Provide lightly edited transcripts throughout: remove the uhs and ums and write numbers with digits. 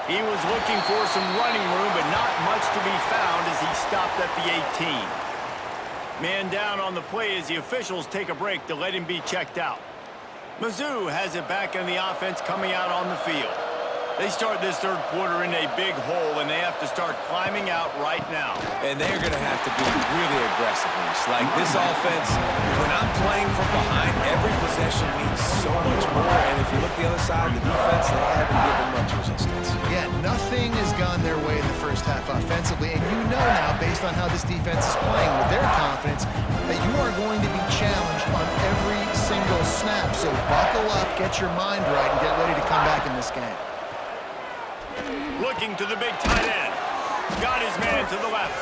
He was looking for some running room, but not much to be found as he stopped at the 18. Man down on the play as the officials take a break to let him be checked out. Mizzou has it back in the offense coming out on the field. They start this third quarter in a big hole, and they have to start climbing out right now. And they're going to have to be really aggressive. Like this offense, when I'm playing from behind, every possession means so much more. And if you look the other side, the defense, they haven't given much resistance. Yeah, nothing has gone their way in the first half offensively. And you know now, based on how this defense is playing with their confidence, that you are going to be challenged on every single snap. So buckle up, get your mind right, and get ready to come back in this game. Looking to the big tight end. Got his man to the left.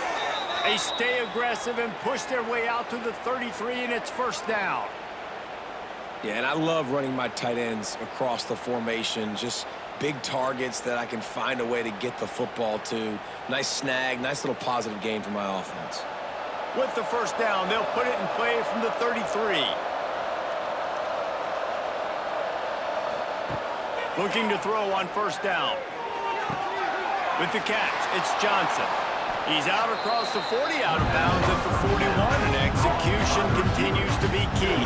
They stay aggressive and push their way out to the 33, and it's first down. Yeah, and I love running my tight ends across the formation. Just big targets that I can find a way to get the football to. Nice snag, nice little positive gain for my offense. With the first down, they'll put it in play from the 33. Looking to throw on first down. With the catch, it's Johnson. He's out across the 40, out of bounds at the 41, and execution continues to be key.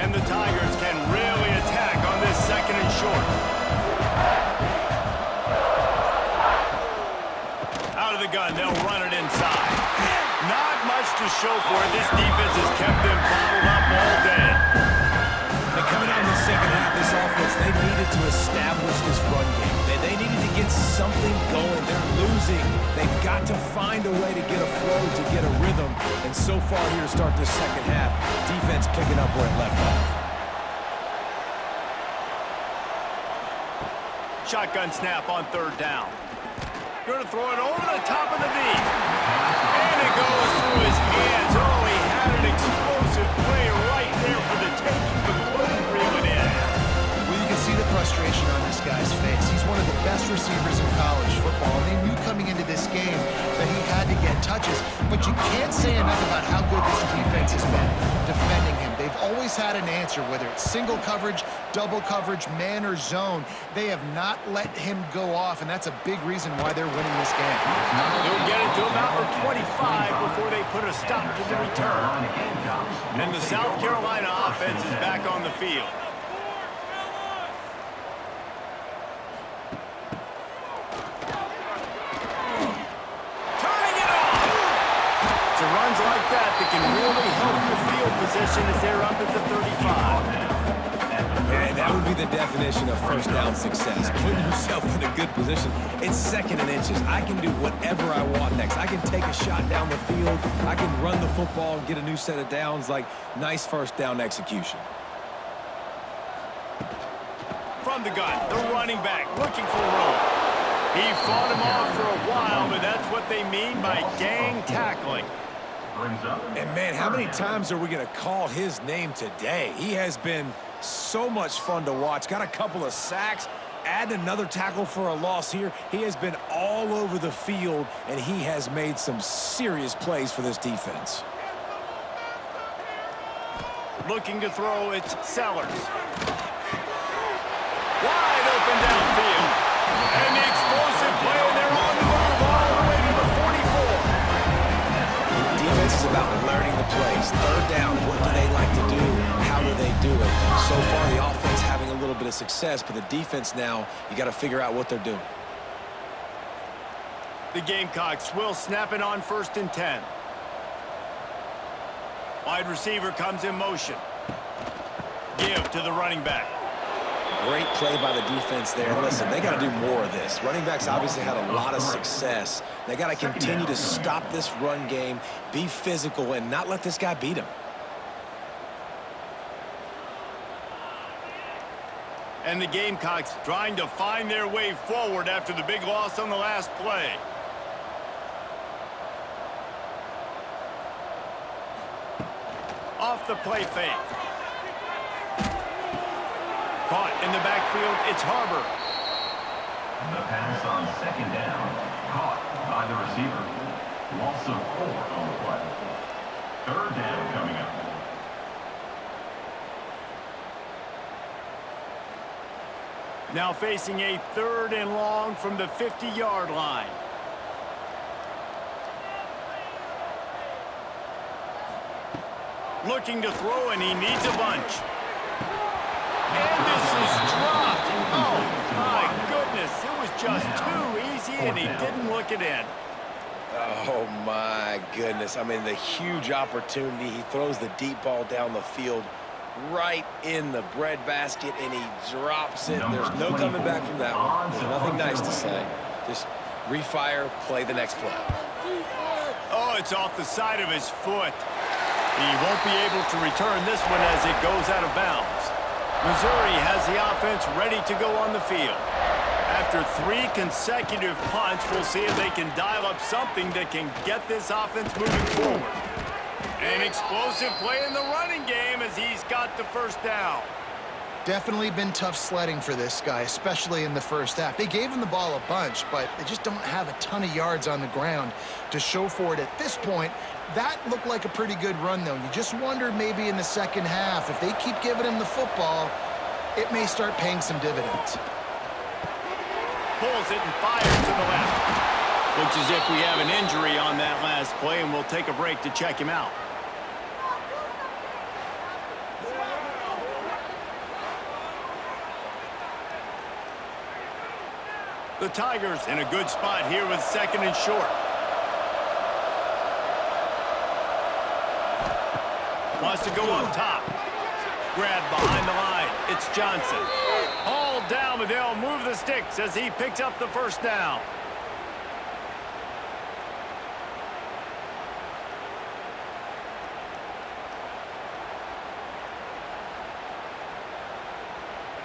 And the Tigers can really attack on this second and short. Out of the gun, they'll run it inside. Not much to show for it. This defense has kept them bottled up all day. And coming out in the second half, this offense, they needed to establish this run game. They needed to get something going. They're losing. They've got to find a way to get a flow, to get a rhythm. And so far here to start this second half, defense picking up where it left off. Shotgun snap on third down. Going to throw it over the top of the knee. And it goes through his hands. Oh, he had an explosive play right there for the taking, but couldn't reel it in. Well, you can see the frustration on this guy's face. He's one of the best receivers in college football, and they knew coming into this game that he had to get touches. But you can't say enough about how good this defense has been defending him. They've always had an answer, whether it's single coverage, double coverage, man or zone. They have not let him go off, and that's a big reason why they're winning this game. They'll get it to about the 25 before they put a stop to the return. And the South Carolina offense is back on the field. Turning it off! It's runs like that can really help your field position as they're up at the 35. Yeah, that would be the definition of first down success. Putting yourself in a good position. It's second and inches. I can do whatever I want next. I can take a shot down the field. I can run the football and get a new set of downs. Like, nice first down execution. From the gun, the running back looking for room. He fought him off for a while, but that's what they mean by gang tackling. And, man, how many times are we going to call his name today? He has been so much fun to watch. Got a couple of sacks. Add another tackle for a loss here. He has been all over the field, and he has made some serious plays for this defense. Looking to throw, it's Sellers. Wide open downfield. And the explosive play, and they're on the move all the way to the 44. Defense is about learning the plays. Third down, what do they like to do? How do they do it? So far, the offense having a little bit of success, but the defense now, you got to figure out what they're doing. The Gamecocks will snap it on 1st and 10. Wide receiver comes in motion. Give to the running back. Great play by the defense there. Listen, they got to do more of this. Running backs obviously had a lot of success. They got to continue to stop this run game, be physical, and not let this guy beat him. And the Gamecocks trying to find their way forward after the big loss on the last play. Off the play fake. Caught in the backfield, it's Harbor. The pass on second down, caught by the receiver. Loss of 4 on the play. Third down coming up. Now facing a 3rd and long from the 50-yard line. Looking to throw, and he needs a bunch. And this is dropped. Oh, my goodness. It was just too easy, and he didn't look it in. Oh, my goodness. I mean, the huge opportunity. He throws the deep ball down the field right in the breadbasket, and he drops it. There's no coming back from that one. There's nothing nice to say. Just refire, play the next play. Oh, it's off the side of his foot. He won't be able to return this one as it goes out of bounds. Missouri has the offense ready to go on the field. After 3 consecutive punts, we'll see if they can dial up something that can get this offense moving forward. An explosive play in the running game as he's got the first down. Definitely been tough sledding for this guy, especially in the first half. They gave him the ball a bunch, but they just don't have a ton of yards on the ground to show for it at this point. That looked like a pretty good run, though. You just wonder maybe in the second half, if they keep giving him the football, it may start paying some dividends. Pulls it and fires to the left. Looks as if we have an injury on that last play, and we'll take a break to check him out. The Tigers in a good spot here with 2nd and short. Wants to go up top. Grab behind the line. It's Johnson. All down, but they'll move the sticks as he picks up the first down.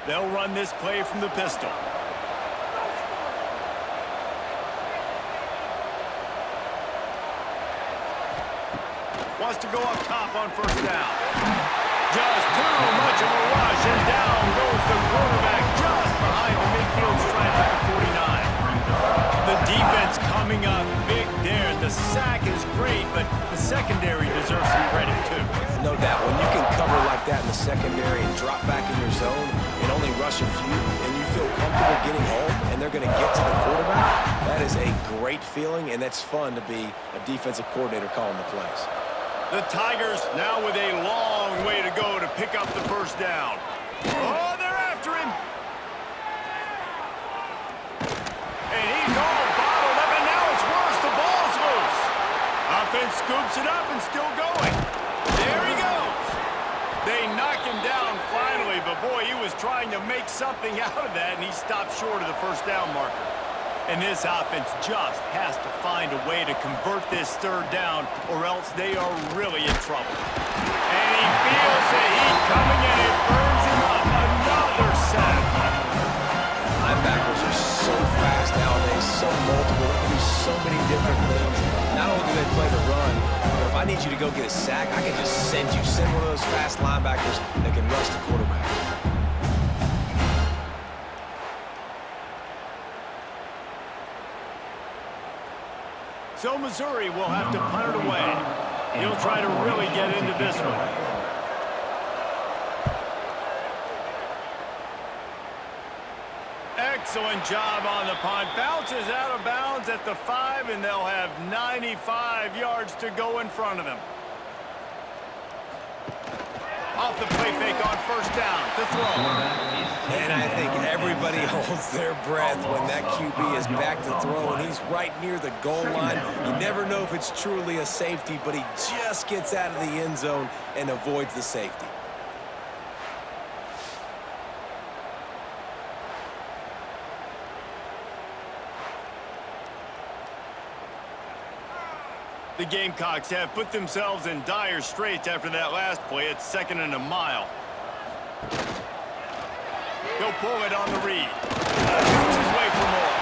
They'll run this play from the pistol. Wants to go up top on first down. Just too much of a rush, and down goes the quarterback just behind the midfield stripe at the 49. The defense coming up big there. The sack is great, but the secondary deserves some credit too. No doubt. When you can cover like that in the secondary and drop back in your zone and only rush a few, and you feel comfortable getting home, and they're going to get to the quarterback, that is a great feeling, and that's fun to be a defensive coordinator calling the plays. The Tigers now with a long way to go to pick up the first down. Oh, they're after him. And he's all bottled up, and now it's worse. The ball's loose. Offense scoops it up and still going. There he goes. They knock him down finally, but boy, he was trying to make something out of that, and he stopped short of the first down marker. And this offense just has to find a way to convert this 3rd down, or else they are really in trouble. And he feels the heat coming, and it burns him up. Another sack. Linebackers are so fast nowadays, so multiple. They can do so many different things. Not only do they play the run, but if I need you to go get a sack, I can just send one of those fast linebackers that can rush the quarterback. So Missouri will have to punt it away. He'll try to really get into this one. Excellent job on the punt. Bounces out of bounds at the 5, and they'll have 95 yards to go in front of them. Off the play fake on first down to throw. And I think everybody holds their breath when that QB is back to throw, and he's right near the goal line. You never know if it's truly a safety, but he just gets out of the end zone and avoids the safety. The Gamecocks have put themselves in dire straits after that last play. It's 2nd and a mile. He'll pull it on the read. Shoots his way for more.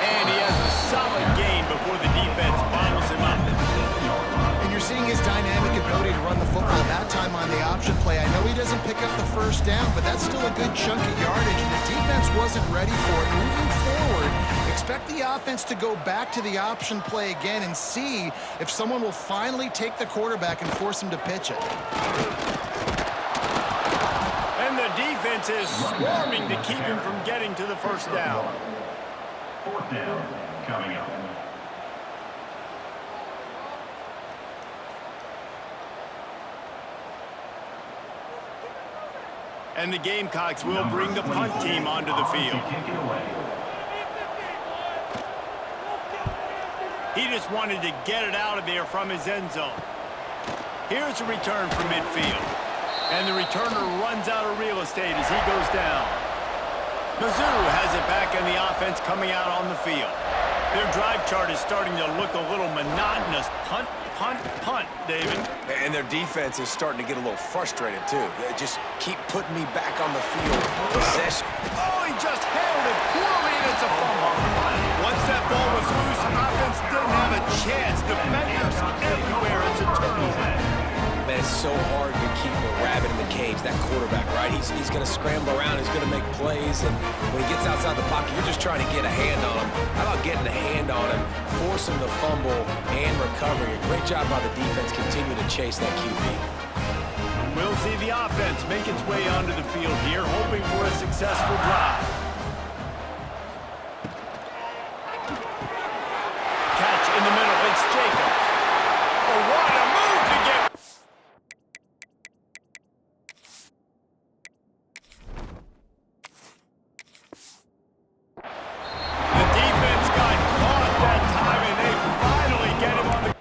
And he has a solid gain before the defense bottles him up. And you're seeing his dynamic ability to run the football, that time on the option play. I know he doesn't pick up the first down, but that's still a good chunk of yardage, and the defense wasn't ready for it. Moving forward, expect the offense to go back to the option play again and see if someone will finally take the quarterback and force him to pitch it. And the defense is swarming to keep him from getting to the first down. Fourth down coming up. And the Gamecocks will bring the punt team onto the field. Kick it away. He just wanted to get it out of there from his end zone. Here's a return from midfield. And the returner runs out of real estate as he goes down. Mizzou has it back in the offense coming out on the field. Their drive chart is starting to look a little monotonous. Punt, punt, punt, David. And their defense is starting to get a little frustrated, too. They just keep putting me back on the field. Possession. Oh, he just handled it poorly, and it's a fumble. Once that ball was loose, offense didn't have a chance. Defenders everywhere. It's a turnover. Man, it's so hard to keep a rabbit in the cage, that quarterback, right? He's going to scramble around. He's going to make plays, and when he gets outside the pocket, you're just trying to get a hand on him. How about getting a hand on him, force him to fumble, and recovery? A great job by the defense continuing to chase that QB. We'll see the offense make its way onto the field here, hoping for a successful drive. Catch in the middle. It's Jacobs. Oh, what a move to get. The defense got caught that time, and they finally get him on the...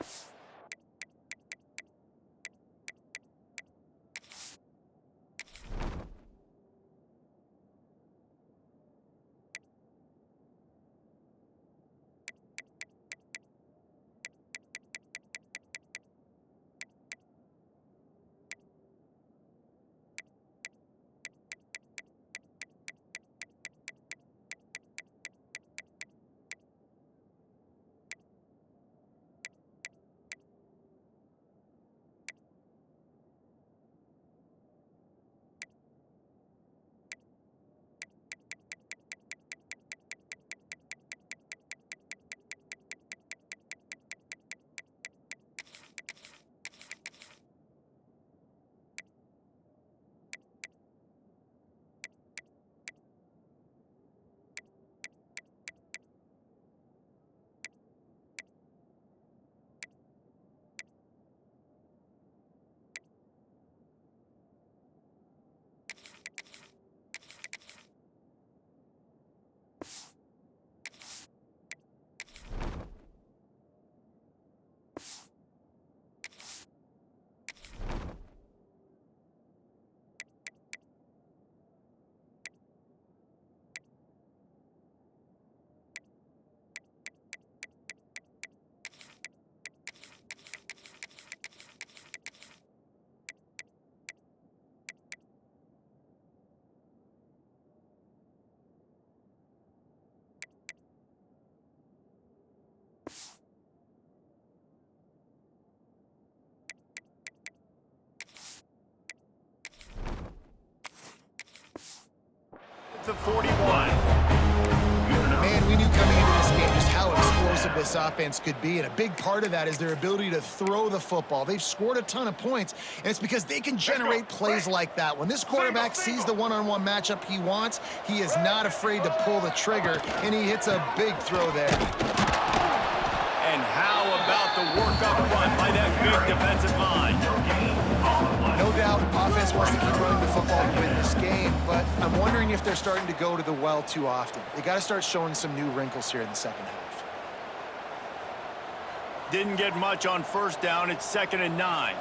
The 41. Man, we knew coming into this game just how explosive this offense could be, and a big part of that is their ability to throw the football. They've scored a ton of points, and it's because they can generate plays like that. When this quarterback sees the one-on-one matchup he wants, he is not afraid to pull the trigger, and he hits a big throw there. And how about the work up front by that big defensive line? No doubt, offense wants to keep running the football to win this game, but I'm wondering if they're starting to go to the well too often. They got to start showing some new wrinkles here in the second half. Didn't get much on first down. It's 2nd and 9.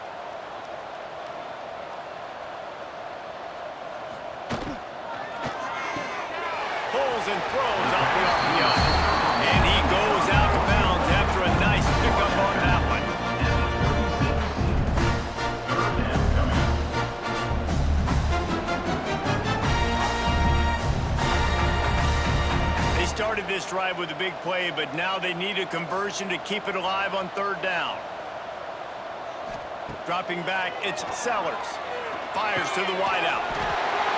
Pulls and throws off the RPO. And he goes out of bounds after a nice pickup on that one. They started this drive with a big play, but now they need a conversion to keep it alive on 3rd down. Dropping back, it's Sellers. Fires to the wideout.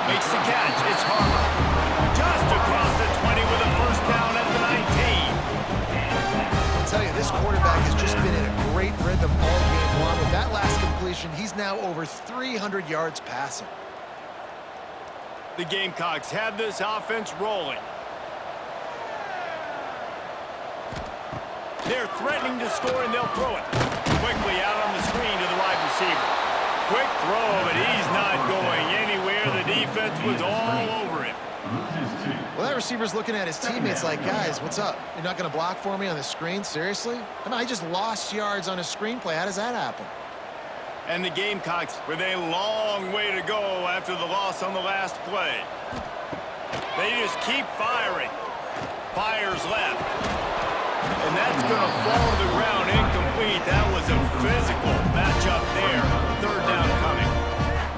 Makes the catch. It's Harper. Just across pass completion. He's now over 300 yards passing. The Gamecocks have this offense rolling. They're threatening to score, and they'll throw it. Quickly out on the screen to the wide receiver. Quick throw, but he's not going anywhere. The defense was all over him. Well, that receiver's looking at his teammates like, guys, what's up? You're not going to block for me on the screen? Seriously? I mean, I just lost yards on a screenplay. How does that happen? And the Gamecocks with a long way to go after the loss on the last play. They just keep firing. Fires left. And that's going to fall to the ground incomplete. That was a physical matchup there. Third down coming.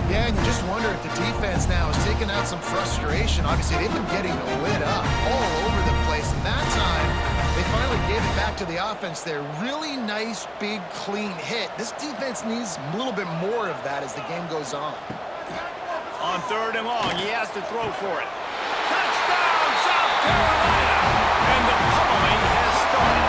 Yeah, and you just wonder if the defense now is taking out some frustration. Obviously, they've been getting lit up all over the place. And that time, they finally gave it back to the offense there. Really nice, big, clean hit. This defense needs a little bit more of that as the game goes on. On third and long, he has to throw for it. Touchdown, South Carolina! And the pummeling has started.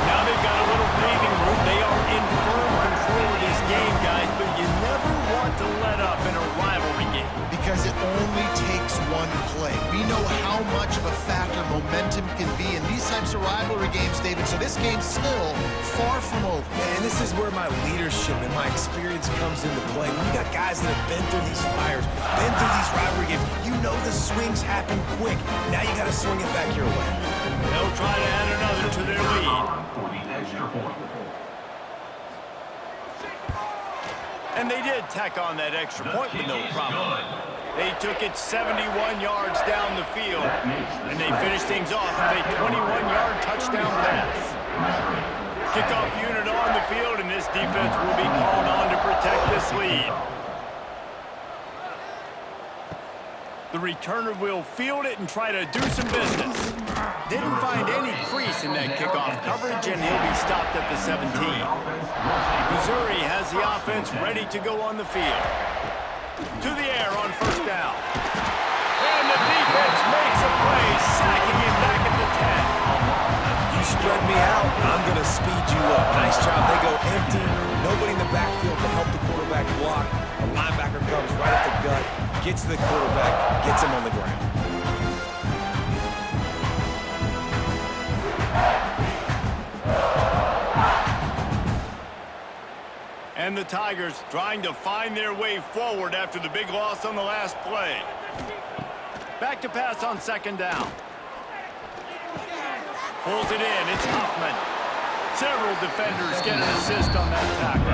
Now they've got a little breathing room. They are in firm control of this game, guys, but you never want to let up in a rivalry game. Because it only takes one play. We know how much of a factor momentum can be in these types of rivalry games, David, so this game's still far from over. And this is where my leadership and my experience comes into play. When you got guys that have been through these fires, been through these rivalry games, you know the swings happen quick. Now you got to swing it back your way. They'll try to add another to their lead. For the extra point. And they did tack on that extra point with no problem. They took it 71 yards down the field, and they finished things off with a 21-yard touchdown pass. Kickoff unit on the field, and this defense will be called on to protect this lead. The returner will field it and try to do some business. Didn't find any crease in that kickoff coverage, and he'll be stopped at the 17. Missouri has the offense ready to go on the field. To the air on first down. And the defense makes a play, sacking him back at the 10. You spread me out, I'm going to speed you up. Nice job. They go empty. Nobody in the backfield to help the quarterback block. A linebacker comes right at the gut, gets to the quarterback, gets him on the ground. And the Tigers trying to find their way forward after the big loss on the last play. Back to pass on second down. Pulls it in. It's Huffman. Several defenders get an assist on that tackle.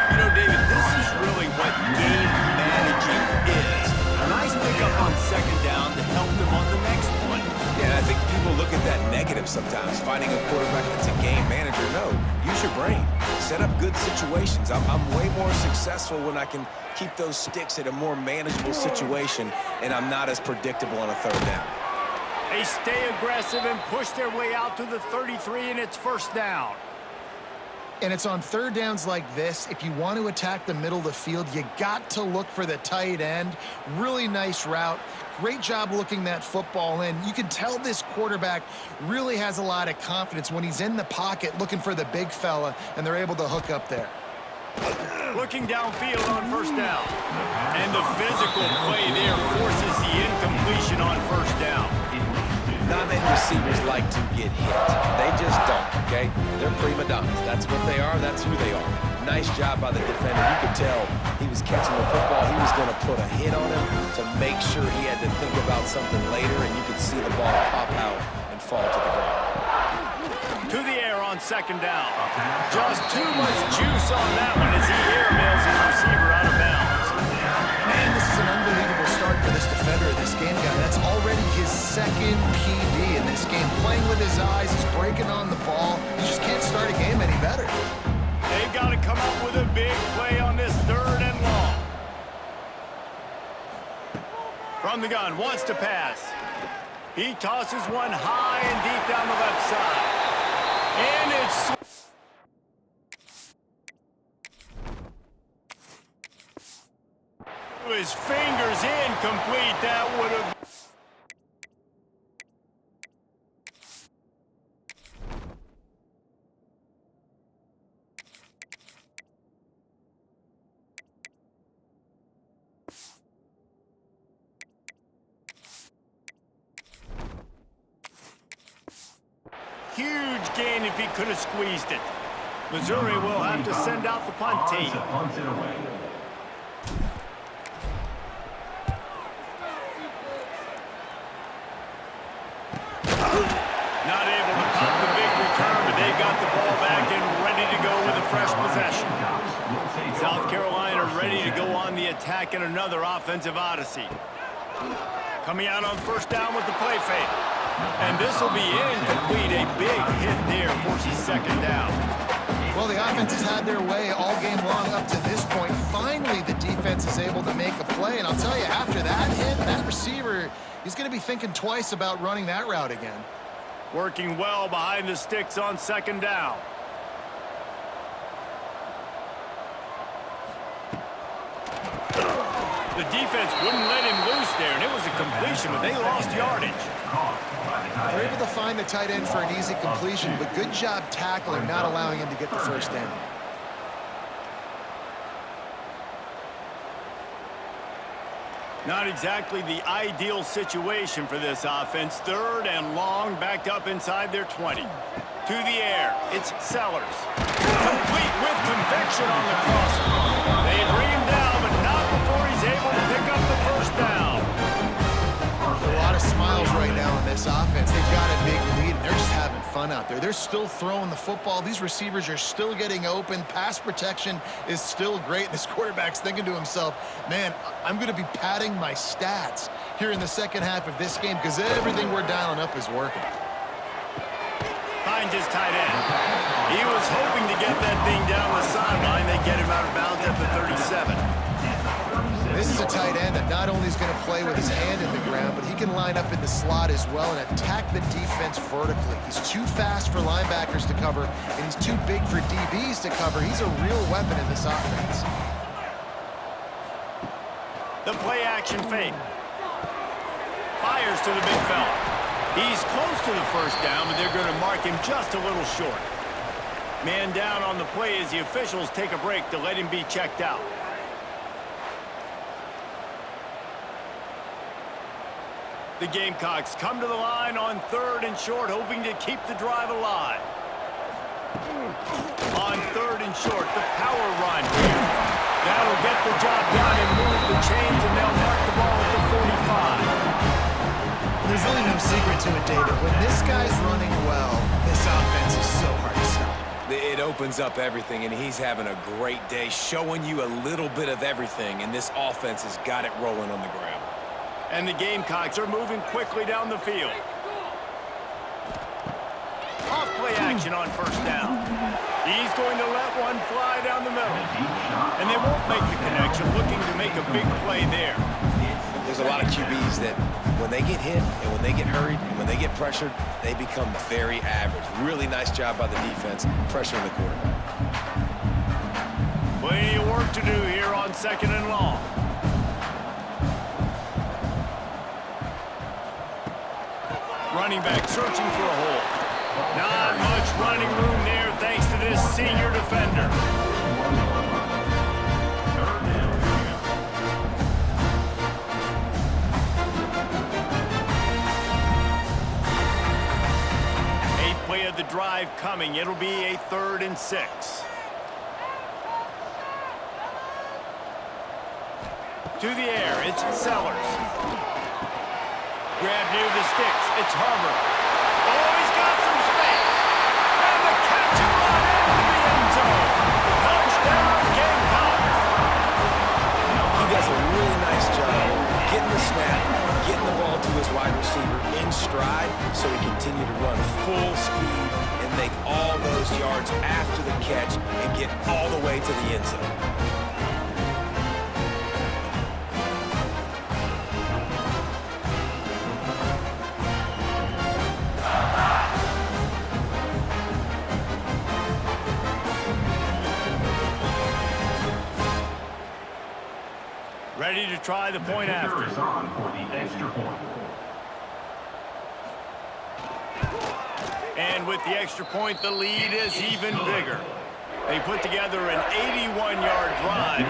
You know, David, this is really what game managing is. A nice pickup on second down to help them on the next play. Yeah, I think people look at that negative sometimes, finding a quarterback that's a game manager. No, use your brain. Set up good situations. I'm way more successful when I can keep those sticks at a more manageable situation, and I'm not as predictable on a third down. They stay aggressive and push their way out to the 33, and it's first down. And it's on third downs like this. If you want to attack the middle of the field, you got to look for the tight end. Really nice route. Great job looking that football in. You can tell this quarterback really has a lot of confidence when he's in the pocket looking for the big fella, and they're able to hook up there. Looking downfield on first down. And the physical play there forces the incompletion on first down. Not many receivers like to get hit. They just don't, okay? They're prima donnas. That's what they are. That's who they are. Nice job by the defender. You could tell he was catching the football. He was going to put a hit on him to make sure he had to think about something later, and you could see the ball pop out and fall to the ground. To the air on second down. Just too much juice on that one as he airmails his receiver out of bounds. Man, this is an unbelievable start for this defender of this game, guy. That's already his second PD in this game. Playing with his eyes, he's breaking on the ball. You just can't start a game any better. They've got to come up with a big play on this third and long. From the gun, wants to pass. He tosses one high and deep down the left side. And it's... his fingers incomplete. That would have... huge gain if he could have squeezed it. Missouri will have to send out the punt team. Punts it away. Not able to pop the big return, but they got the ball back and ready to go with a fresh possession. South Carolina ready to go on the attack in another offensive odyssey. Coming out on first down with the play fake. And this will be incomplete. A big hit there forces second down. Well, the offense has had their way all game long up to this point. Finally, the defense is able to make a play. And I'll tell you, after that hit, that receiver, he's going to be thinking twice about running that route again. Working well behind the sticks on second down. The defense wouldn't let him loose there, and it was a completion, but they lost yardage. They're able to find the tight end for an easy completion, but good job tackling, not allowing him to get the first down. Not exactly the ideal situation for this offense. Third and long, backed up inside their 20. To the air, it's Sellers. Complete with conviction on the crosser. They bring him down, but not before he's able to pick up the first down. A lot of smiles right now in this offense. They've got a big lead, and they're just having fun out there. They're still throwing the football. These receivers are still getting open. Pass protection is still great. This quarterback's thinking to himself, man, I'm going to be padding my stats here in the second half of this game because everything we're dialing up is working. Finds his tight end. He was hoping to get that thing down the sideline. They get him out of bounds at the 37. This is a tight end that not only is going to play with his hand in the ground, but he can line up in the slot as well and attack the defense vertically. He's too fast for linebackers to cover, and he's too big for DBs to cover. He's a real weapon in this offense. The play action fake. Fires to the big fella. He's close to the first down, but they're going to mark him just a little short. Man down on the play as the officials take a break to let him be checked out. The Gamecocks come to the line on third and short, hoping to keep the drive alive. On third and short, the power run here. That'll get the job done and move the chains, and they'll mark the ball at the 45. There's really no secret to it, David. When this guy's running well, this offense is so hard to stop. It opens up everything, and he's having a great day, showing you a little bit of everything, and this offense has got it rolling on the ground. And the Gamecocks are moving quickly down the field. Off play action on first down. He's going to let one fly down the middle. And they won't make the connection, looking to make a big play there. There's a lot of QBs that when they get hit and when they get hurried and when they get pressured, they become very average. Really nice job by the defense pressuring the quarterback. Plenty of work to do here on second and long. Running back searching for a hole. Not much running room there thanks to this senior defender. Eighth play of the drive coming. It'll be a 3rd and 6. To the air, it's Sellers. Grab near the sticks. It's Harvard. Oh, he's got some space. And the catch and run into the end zone. Touchdown, Gamecocks. He does a really nice job getting the snap, getting the ball to his wide receiver in stride so he continue to run full speed and make all those yards after the catch and get all the way to the end zone. Ready to try the point after. Is on for the extra point. And with the extra point, the lead is even bigger. They put together an 81-yard drive,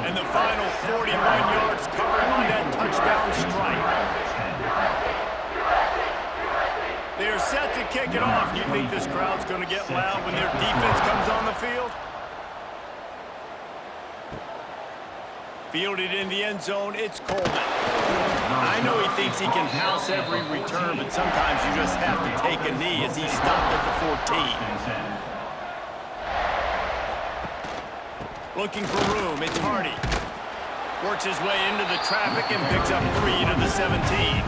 and the final 41 yards covered by that touchdown strike. They're set to kick kick it off. Do you think this crowd's going to get loud when their defense comes on the field? Fielded in the end zone, it's Coleman. I know he thinks he can house every return, but sometimes you just have to take a knee as he stopped at the 14. Looking for room, it's Hardy. Works his way into the traffic and picks up 3 to the 17.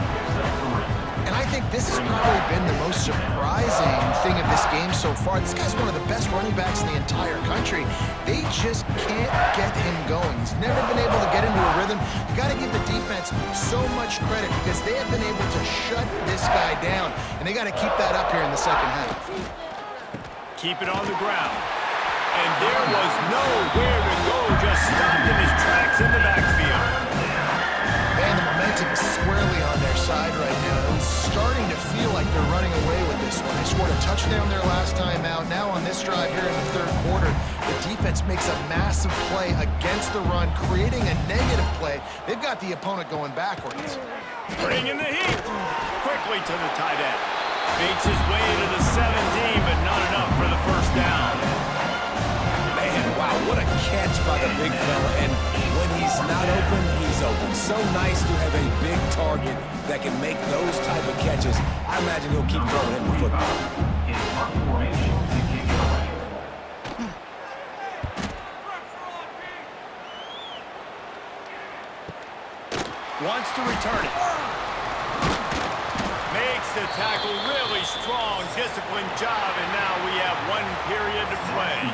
And I think this has probably been the most surprising thing of this game so far. This guy's one of the best running backs in the entire country. They just can't get him going. He's never been able to get into a rhythm. You got to give the defense so much credit because they have been able to shut this guy down, and they got to keep that up here in the second half. Keep it on the ground. And there was nowhere to go, just stopped in his tracks in the backfield. Man, the momentum is squarely on their side right now. It's starting to feel like they're running away with this one. They scored a touchdown their last time out. Now on this drive here in the third quarter, the defense makes a massive play against the run, creating a negative play. They've got the opponent going backwards. Bringing the heat. Quickly to the tight end. Beats his way to the 17, but not enough for the first down. Man, wow, what a catch by the big fella. And when he's not open, he's open. So nice to have a big target that can make those type of catches. I imagine he'll keep throwing him the football. In punt formation to kick it away. Wants to return it. Makes the tackle really strong, disciplined job, and now we have 1 period to play.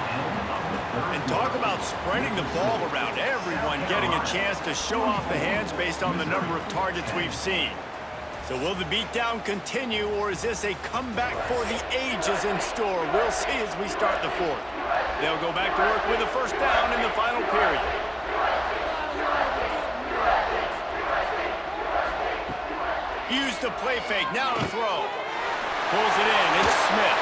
And talk about spreading the ball around, everyone getting a chance to show off the hands based on the number of targets we've seen. So will the beatdown continue, or is this a comeback for the ages in store? We'll see as we start the fourth. They'll go back to work with a first down in the final period. Use the play fake, now to throw. Pulls it in, it's Smith.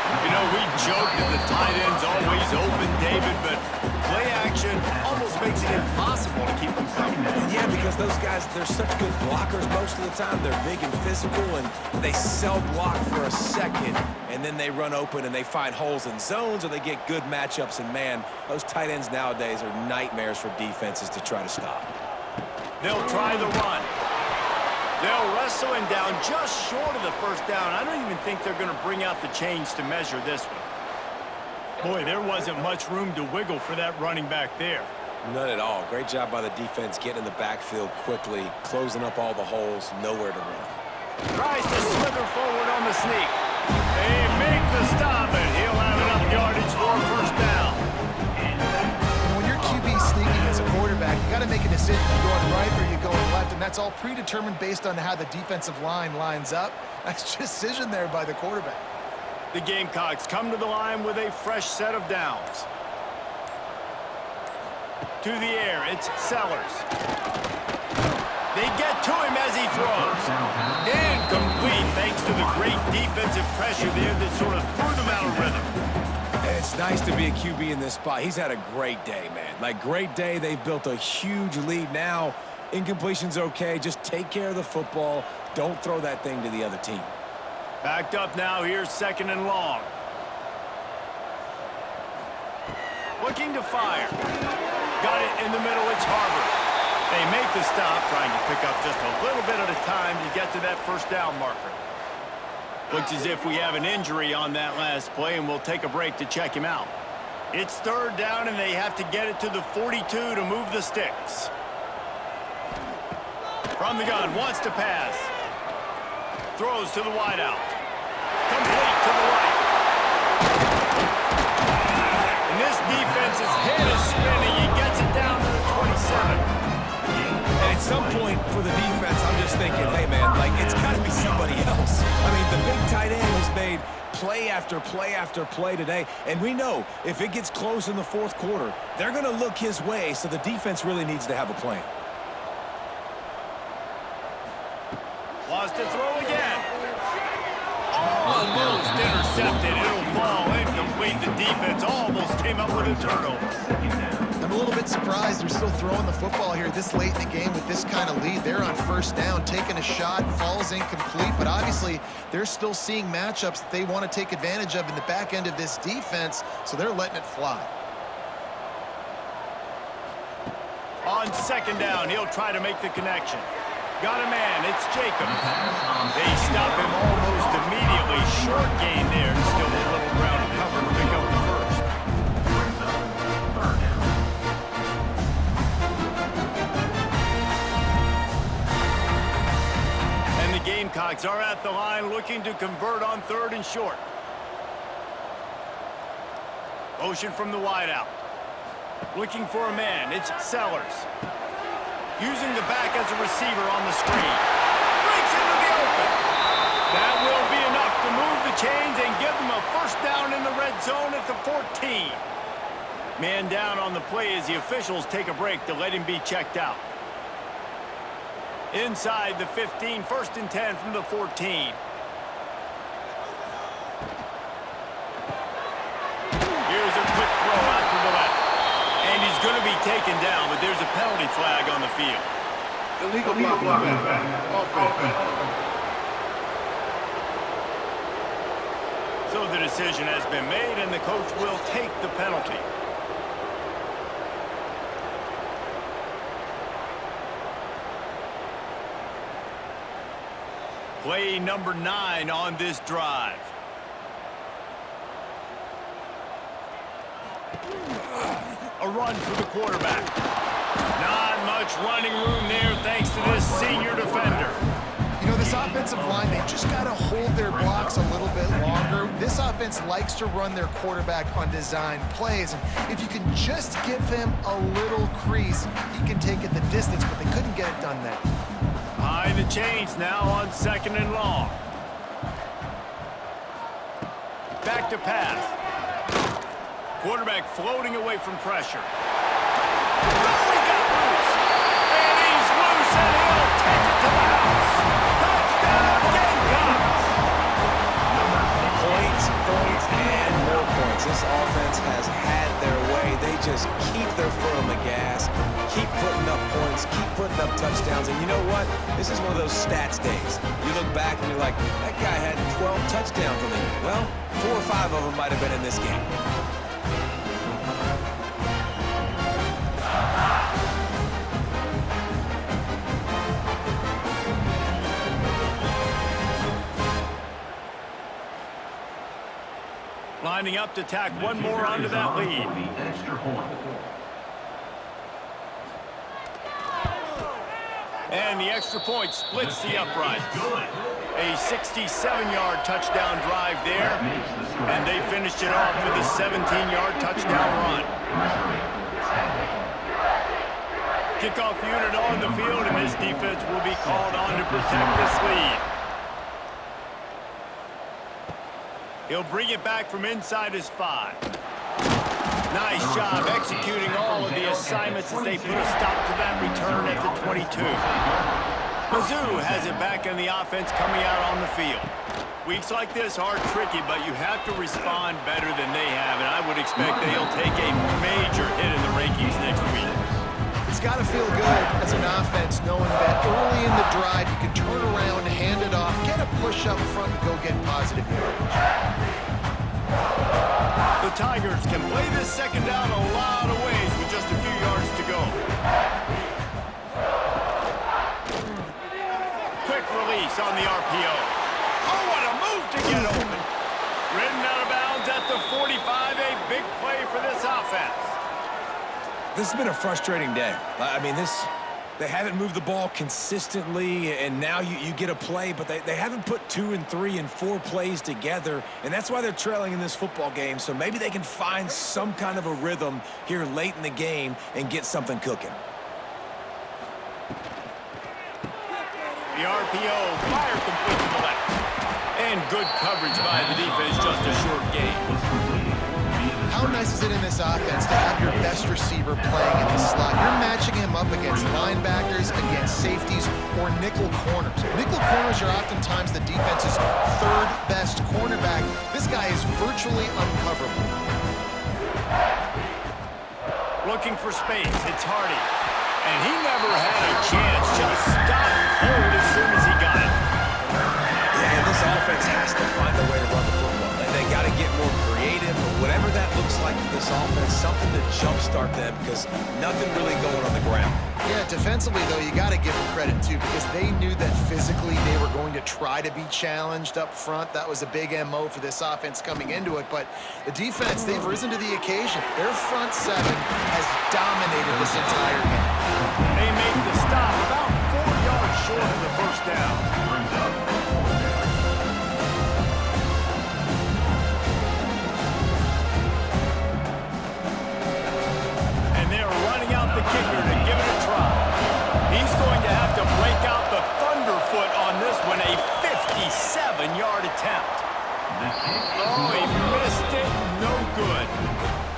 You know, we joke that the tight end's always open, David, but play action almost makes it impossible to keep them coming. Yeah, because those guys, they're such good blockers most of the time. They're big and physical, and they cell block for a second, and then they run open and they find holes in zones, or they get good matchups. And man, those tight ends nowadays are nightmares for defenses to try to stop. They'll try the run. They'll wrestle him down just short of the first down. I don't even think they're going to bring out the chains to measure this one. Boy, there wasn't much room to wiggle for that running back there. None at all. Great job by the defense getting in the backfield quickly, closing up all the holes, nowhere to run. Tries to slither forward on the sneak. They make the stop, and he'll have enough yardage for a first down. When your QB sneaking as a quarterback, you got to make a decision. You're going right or you're going left, and that's all predetermined based on how the defensive line lines up. Nice decision there by the quarterback. The Gamecocks come to the line with a fresh set of downs. To the air, it's Sellers. They get to him as he throws. Incomplete thanks to the great defensive pressure there that sort of threw them out of rhythm. And it's nice to be a QB in this spot. He's had a great day, man. Like, great day. They've built a huge lead now. Incompletion's okay. Just take care of the football. Don't throw that thing to the other team. Backed up now, here's 2nd and long. Looking to fire. Got it in the middle, it's Harvard. They make the stop, trying to pick up just a little bit at a time to get to that first down marker. Looks as if we have an injury on that last play, and we'll take a break to check him out. It's 3rd down, and they have to get it to the 42 to move the sticks. From the gun, wants to pass. Throws to the wideout. Complete to the right. And this defense's head is spinning. He gets it down to the 27. And at some point for the defense, I'm just thinking, hey, man, like, it's got to be somebody else. I mean, the big tight end has made play after play after play today. And we know if it gets close in the 4th quarter, they're going to look his way, so the defense really needs to have a plan. Wants to throw again. Almost intercepted. It'll fall incomplete. The defense almost came up with a turnover. I mean, a little bit surprised they're still throwing the football here this late in the game with this kind of lead. They're on first down, taking a shot, falls incomplete, but obviously they're still seeing matchups that they want to take advantage of in the back end of this defense, so they're letting it fly. On second down, he'll try to make the connection. Got a man, it's Jacobs. They stop him almost immediately. Short gain there, and still a little ground to cover to pick up the first. Brings up third down. And the Gamecocks are at the line looking to convert on third and short. Motion from the wideout. Looking for a man, it's Sellers. Using the back as a receiver on the screen. Breaks into the open. That will be enough to move the chains and give them a first down in the red zone at the 14. Man down on the play as the officials take a break to let him be checked out. Inside the 15, first and 10 from the 14. Here's a quick throw out to the left. And he's going to be taken down, but there's a penalty flag on the field. Illegal blocking offense. So the decision has been made, and the coach will take the penalty. Play number 9 on this drive. A run for the quarterback. Not much running room there thanks to this senior defender. You know, this offensive line, they just got to hold their blocks a little bit longer. This offense likes to run their quarterback on design plays. And if you can just give him a little crease, he can take it the distance, but they couldn't get it done there. Behind the chains now on second and long. Back to pass. Quarterback floating away from pressure. Oh, he got loose. And he's loose, and he'll take it to the house. Touchdown, Gamecocks! Points, and more points. This offense has had their way. They just keep their foot on the gas, keep putting up points, keep putting up touchdowns. And you know what? This is one of those stats days. You look back and you're like, that guy had 12 touchdowns on the year. Well, 4 or 5 of them might have been in this game. Lining up to tack one more onto that lead. The extra point. And the extra point splits the upright. A 67-yard touchdown drive there. And they finished it off with a 17-yard touchdown run. Kickoff unit on the field, and this defense will be called on to protect this lead. He'll bring it back from inside his 5. Nice job executing all of the assignments as they put a stop to that return at the 22. Mizzou has it back in the offense coming out on the field. Weeks like this are tricky, but you have to respond better than they have, and I would expect they'll take a major hit in the rankings next week. It's got to feel good as an offense knowing that early in the drive you can turn around, hand it off, get a push up front, and go get positive yardage. The Tigers can play this second down a lot of ways with just a few yards to go. Quick release on the RPO. Oh, what a move to get open. Ridden out of bounds at the 45, a big play for this offense. This has been a frustrating day. I mean, they haven't moved the ball consistently, and now you get a play, but they haven't put 2 and 3 and 4 plays together, and that's why they're trailing in this football game. So maybe they can find some kind of a rhythm here late in the game and get something cooking. The RPO, fire complete to the left. And good coverage by the defense, just a short gain. How nice is it in this offense to have your best receiver playing in the slot? You're matching him up against linebackers, against safeties, or nickel corners. Nickel corners are oftentimes the defense's third best cornerback. This guy is virtually uncoverable. Looking for space. It's Hardy. And he never had a chance. Just stopped cold as soon as he got it. Yeah, and this offense has to find a way to run the football. They got to get more creative, or whatever that looks like for this offense, something to jumpstart them, because nothing really going on the ground. Yeah, defensively, though, you got to give them credit, too, because they knew that physically they were going to try to be challenged up front. That was a big MO for this offense coming into it. But the defense, they've risen to the occasion. Their front seven has dominated this entire game. They make the stop about 4 yards short of the first down. Brings up And they're running out the kicker to give it a try. He's going to have to break out the thunderfoot on this one, a 57-yard attempt. Oh, he missed it. No good.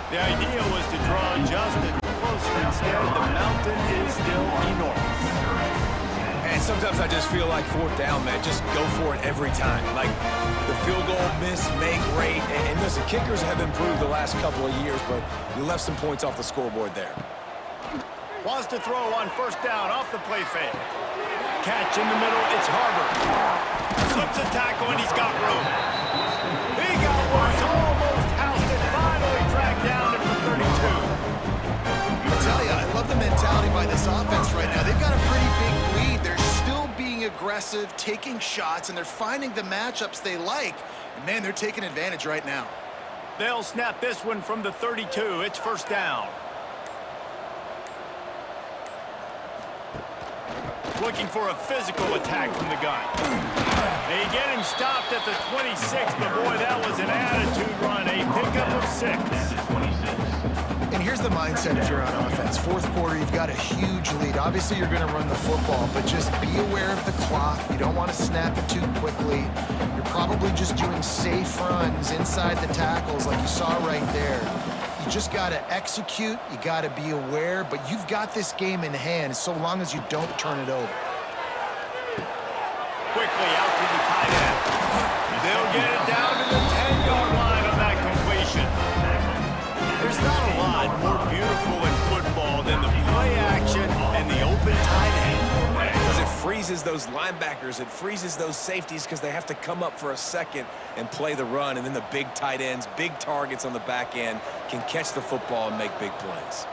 The idea was to draw just a closer. Instead, the mountain is still enormous. And sometimes I just feel like fourth down, man, just go for it every time. Like the field goal miss, make rate. And listen, kickers have improved the last couple of years, but you left some points off the scoreboard there. Wants to throw on first down off the play fake. Catch in the middle, it's Harvard. Slips a tackle and he's got room. He got worse, almost housed it, finally tracked down at the 32. I tell you, I love the mentality by this offense right now. They've got a pretty big lead. They're still being aggressive, taking shots, and they're finding the matchups they like. And, man, they're taking advantage right now. They'll snap this one from the 32. It's first down. Looking for a physical attack from the gun. They get him stopped at the 26, but boy, that was an attitude run. A pickup of 6. And here's the mindset if you're on offense. Fourth quarter, you've got a huge lead. Obviously, you're going to run the football, but just be aware of the clock. You don't want to snap it too quickly. You're probably just doing safe runs inside the tackles like you saw right there. You just got to execute. You got to be aware, but you've got this game in hand so long as you don't turn it over. Quickly out to the tight end. They'll get it down to the 10-yard line on that completion. There's not a lot more beautiful in football than the play action and the open tight end. Because it freezes those linebackers, it freezes those safeties because they have to come up for a second and play the run, and then the big tight ends, big targets on the back end can catch the football and make big plays.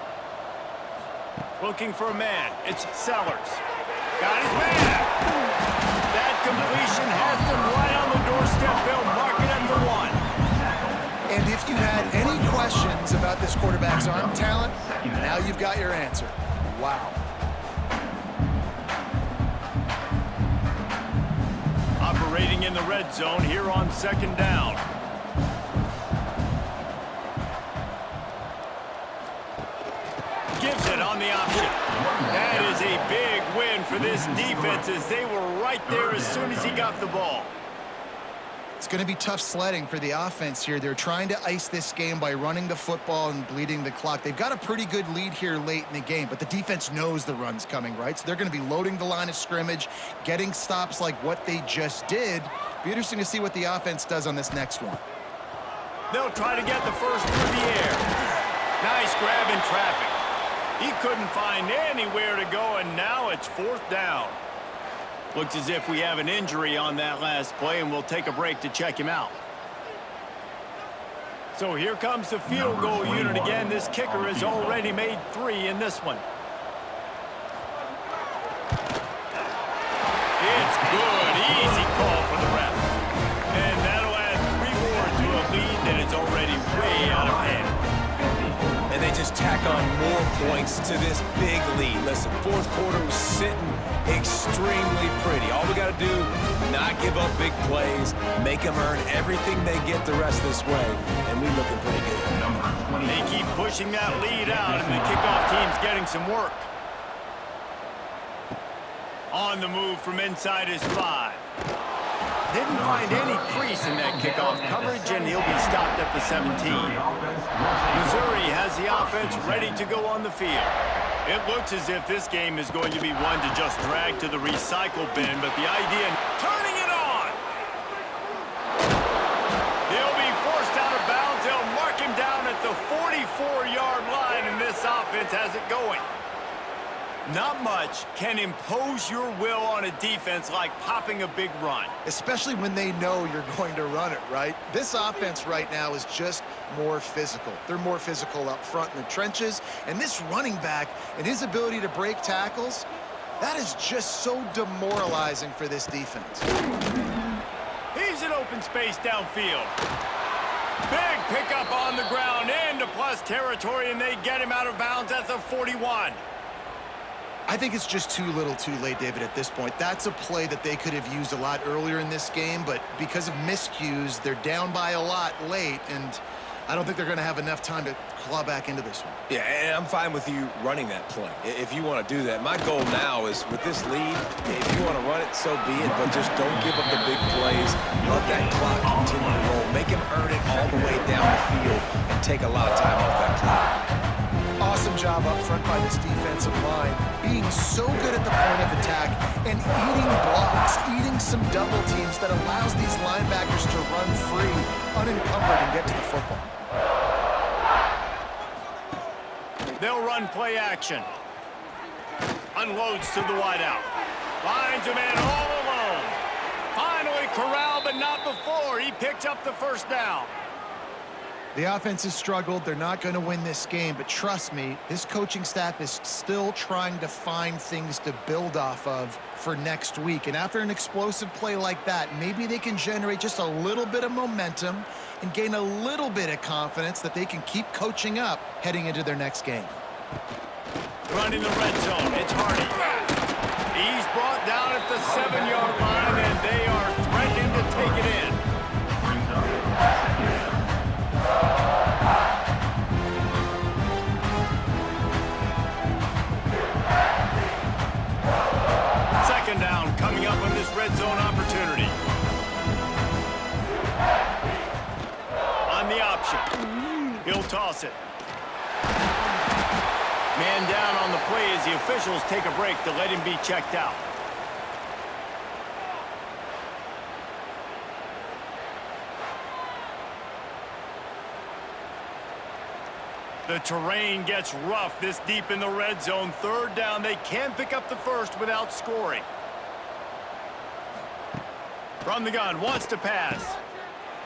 Looking for a man. It's Sellers. Got his man. That completion has them right on the doorstep. They'll mark it at the 1. And if you had any questions about this quarterback's arm talent, now you've got your answer. Wow. Operating in the red zone here on second down. Gives it on the option. That is a big win for this defense as they were right there as soon as he got the ball. It's going to be tough sledding for the offense here. They're trying to ice this game by running the football and bleeding the clock. They've got a pretty good lead here late in the game, but the defense knows the run's coming, right? So they're going to be loading the line of scrimmage, getting stops like what they just did. Be interesting to see what the offense does on this next one. They'll try to get the first through the air. Nice grab in traffic. He couldn't find anywhere to go, and now it's fourth down. Looks as if we have an injury on that last play, and we'll take a break to check him out. So here comes the field goal unit again. This kicker has already made 3 in this one. It's good. Easy call for the ref. And that'll add 3 more to a lead that is already way out of hand. And they just tack on more points to this big lead. Listen, fourth quarter was sitting extremely pretty. All we got to do, not give up big plays, make them earn everything they get the rest of this way, and we're looking pretty good. They keep pushing that lead out, and the kickoff team's getting some work. On the move from inside his 5. Didn't find any crease in that kickoff coverage, and he'll be stopped at the 17. Missouri has the offense ready to go on the field. It looks as if this game is going to be one to just drag to the recycle bin, but the idea, turning it on! They'll be forced out of bounds. They'll mark him down at the 44-yard line, and this offense Not much can impose your will on a defense like popping a big run. Especially when they know you're going to run it, right? This offense right now is just more physical. They're more physical up front in the trenches, and this running back and his ability to break tackles, that is just so demoralizing for this defense. He's in open space downfield. Big pickup on the ground into plus territory, and they get him out of bounds at the 41. I think it's just too little too late, David, at this point. That's a play that they could have used a lot earlier in this game, but because of miscues, they're down by a lot late, and I don't think they're going to have enough time to claw back into this one. Yeah, and I'm fine with you running that play if you want to do that. My goal now is with this lead, if you want to run it, so be it, but just don't give up the big plays. Let that clock continue to roll. Make him earn it all the way down the field and take a lot of time off that clock. Awesome job up front by this defensive line, being so good at the point of attack and eating blocks, eating some double teams that allows these linebackers to run free, unencumbered, and get to the football. They'll run play action. Unloads to the wideout. Finds a man all alone. Finally corralled, but not before. He picked up the first down. The offense has struggled. They're not going to win this game, but trust me, this coaching staff is still trying to find things to build off of for next week. And after an explosive play like that, maybe they can generate just a little bit of momentum and gain a little bit of confidence that they can keep coaching up heading into their next game. Running the red zone, it's Hardy. He's brought down at the 7-yard line, and they are threatening to take it in. Brings up second down. Second down coming up on this red zone opportunity. On the option. He'll toss it. Man down on the play as the officials take a break to let him be checked out. The terrain gets rough this deep in the red zone. Third down, they can pick up the first without scoring. From the gun, wants to pass.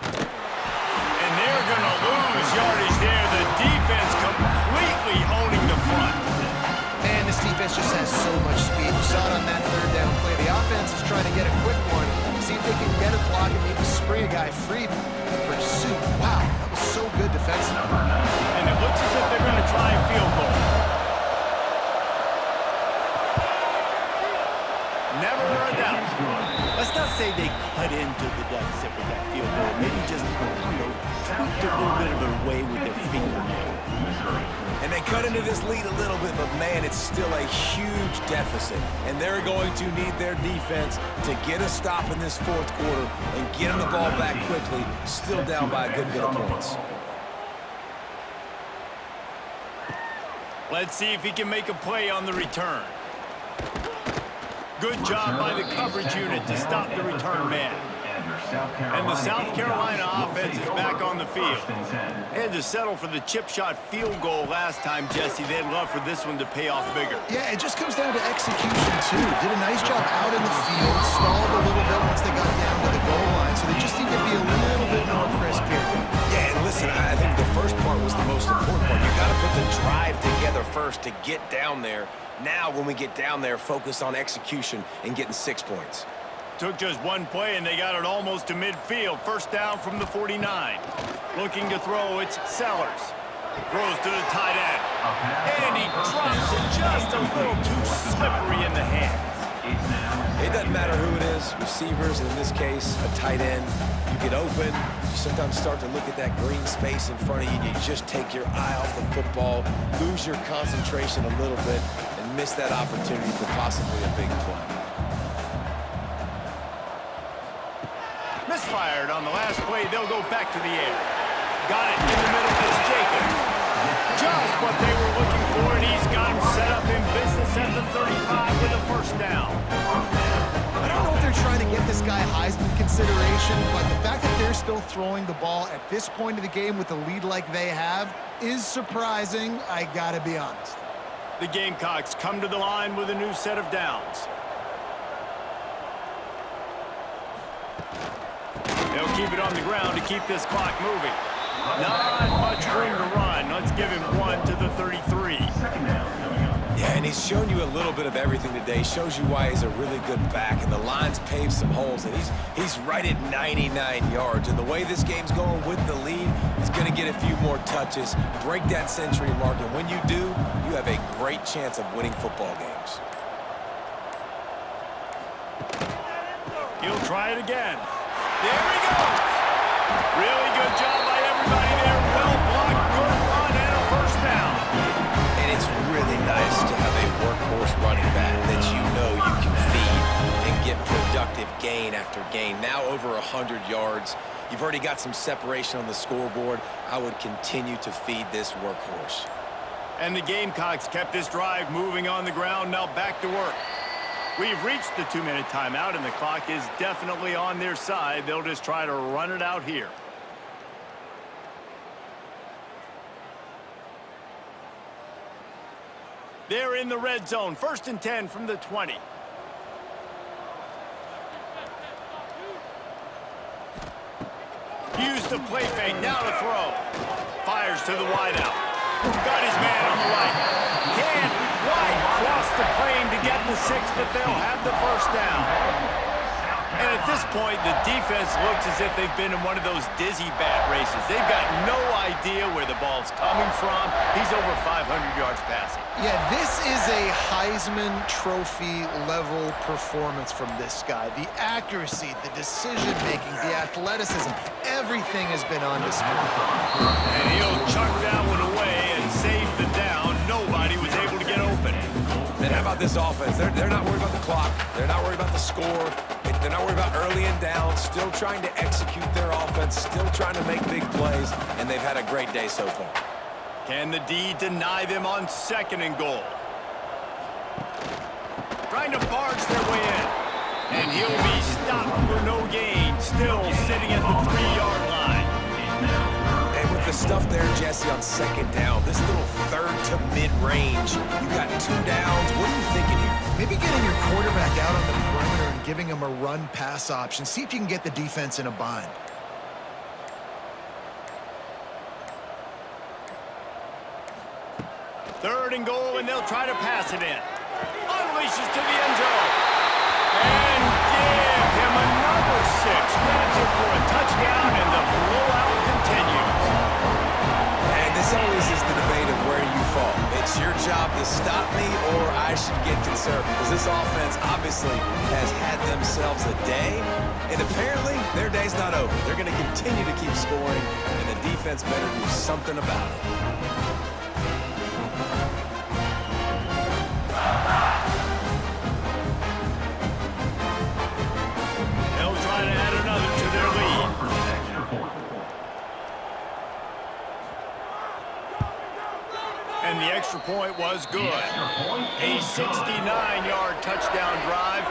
And they're going to lose yardage there. The defense completely owning the front. Man, this defense just has so much speed. You saw it on that third down play. The offense is trying to get a quick one, see if they can get a block and maybe spring a guy free. The pursuit, wow, that was so good defensively. And it looks as if they're going to try a field goal. Never a doubt. Let's not say they cut into the deficit with that field goal. Maybe just, tweaked a little bit of it away with their fingernail. And they cut into this lead a little bit, but man, it's still a huge deficit. And they're going to need their defense to get a stop in this fourth quarter and get them the ball back quickly, still down by a good bit of points. Let's see if he can make a play on the return. Good job by the coverage unit to stop the return man. And the South Carolina offense is back on the field. They had to settle for the chip shot field goal last time, Jesse. They'd love for this one to pay off bigger. Yeah, it just comes down to execution, too. Did a nice job out in the field, stalled a little bit once they got down to the goal line, so they just need to be a little bit more crisp here. Yeah, and listen, I think the first part was the most important part. You got to put the drive together first to get down there. Now, when we get down there, focus on execution and getting 6 points. Took just one play, and they got it almost to midfield. First down from the 49. Looking to throw, it's Sellers. Throws to the tight end. And he drops it just a little too slippery in the hands. It doesn't matter who it is, receivers, and in this case, a tight end. You get open, you sometimes start to look at that green space in front of you, and you just take your eye off the football, lose your concentration a little bit, and miss that opportunity for possibly a big play. Misfired on the last play. They'll go back to the air. Got it in the middle. It's Jacobs. Just what they were looking for, and he's got him set up in business at the 35 with a first down. I don't know if they're trying to get this guy Heisman consideration, but the fact that they're still throwing the ball at this point of the game with a lead like they have is surprising, I gotta be honest. The Gamecocks come to the line with a new set of downs. They'll keep it on the ground to keep this clock moving. Not much room to run. Let's give him one to the 33. Yeah, and he's shown you a little bit of everything today. Shows you why he's a really good back, and the line's paved some holes, and he's right at 99 yards. And the way this game's going with the lead, he's going to get a few more touches, break that century mark, and when you do, you have a great chance of winning football games. He'll try it again. There he goes. Really good job by everybody there. Well blocked, good run, and a first down. And it's really nice to have a workhorse running back that you know you can feed and get productive gain after gain. Now over 100 yards. You've already got some separation on the scoreboard. I would continue to feed this workhorse. And the Gamecocks kept this drive moving on the ground. Now back to work. We've reached the 2-minute timeout, and the clock is definitely on their side. They'll just try to run it out here. They're in the red zone. 1st and 10 from the 20. Use the play fake. Now to throw. Fires to the wideout. Got his man on the right. Can't quite cross the plane to get the 6, but they'll have the first down. And at this point, the defense looks as if they've been in one of those dizzy bat races. They've got no idea where the ball's coming from. He's over 500 yards passing. Yeah, this is a Heisman Trophy level performance from this guy. The accuracy, the decision-making, the athleticism, everything has been on display. And he'll chuck that one away and save the down. Nobody was able to get open. And how about this offense? They're not worried about the clock. They're not worried about the score. They're not worried about early and down. Still trying to execute their offense. Still trying to make big plays. And they've had a great day so far. Can the D deny them on 2nd and goal? Trying to barge their way in. And he'll be stopped for no gain. Still sitting at the 3-yard line. And with the stuff there, Jesse, on 2nd down, this little 3rd to mid-range, you got 2 downs. What are you thinking here? Maybe getting your quarterback out on the perimeter and giving him a run-pass option. See if you can get the defense in a bind. Third and goal, and they'll try to pass it in. Unleashes to the end zone. And give him another 6. Grabs it for a touchdown, and the blowout continues. And this always is the debate of where you fall. It's your job to stop me, or I should get conservative. Because this offense obviously has had themselves a day, and apparently their day's not over. They're going to continue to keep scoring, and the defense better do something about it. They'll try to add another to their lead. And the extra point was good. A 69-yard touchdown drive,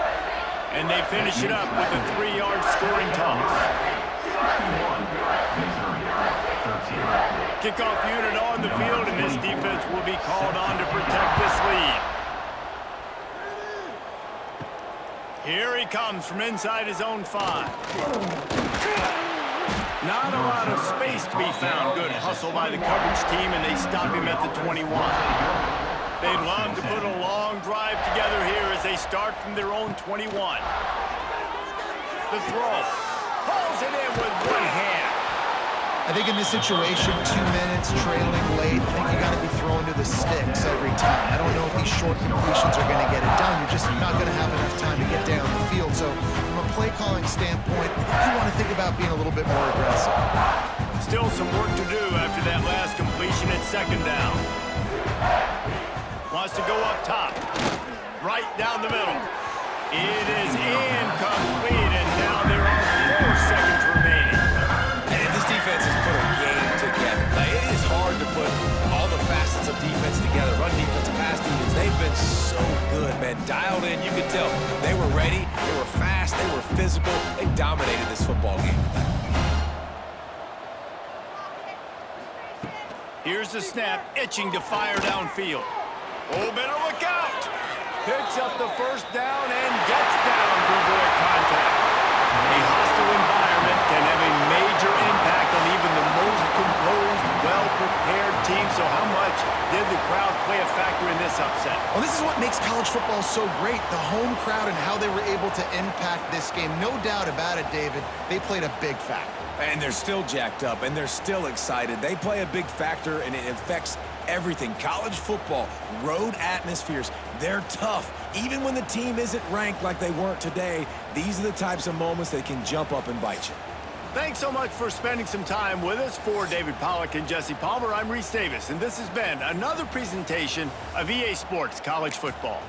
and they finish it up with a 3-yard scoring toss. Kickoff unit on the field, and this defense will be called on to protect this lead. Here he comes from inside his own 5. Not a lot of space to be found. Good hustle by the coverage team, and they stop him at the 21. They'd love to put a long drive together here as they start from their own 21. The throw. Pulls it in with one hand. I think in this situation, 2 minutes, trailing late, I think you got to be throwing to the sticks every time. I don't know if these short completions are going to get it done. You're just not going to have enough time to get down the field. So from a play calling standpoint, you want to think about being a little bit more aggressive. Still some work to do after that last completion at 2nd down. Wants to go up top. Right down the middle. It is incomplete, and now there are 4 seconds remaining. And this defense has put a game together. Now, it is hard to put all the facets of defense together. Run defense, pass defense. They've been so good, man. Dialed in, you could tell. They were ready, they were fast, they were physical. They dominated this football game. Here's the snap, itching to fire downfield. Oh, better look out. Picks up the first down and gets down to avoid contact. A hostile environment can have a major impact on even the most composed, well-prepared team. So how much did the crowd play a factor in this upset? Well, this is what makes college football so great, the home crowd and how they were able to impact this game. No doubt about it, David. They played a big factor. And they're still jacked up, and they're still excited. They play a big factor, and it affects everything. College football, road atmospheres, they're tough. Even when the team isn't ranked like they weren't today, these are the types of moments that can jump up and bite you. Thanks so much for spending some time with us. For David Pollack and Jesse Palmer, I'm Reese Davis, and this has been another presentation of EA Sports College Football.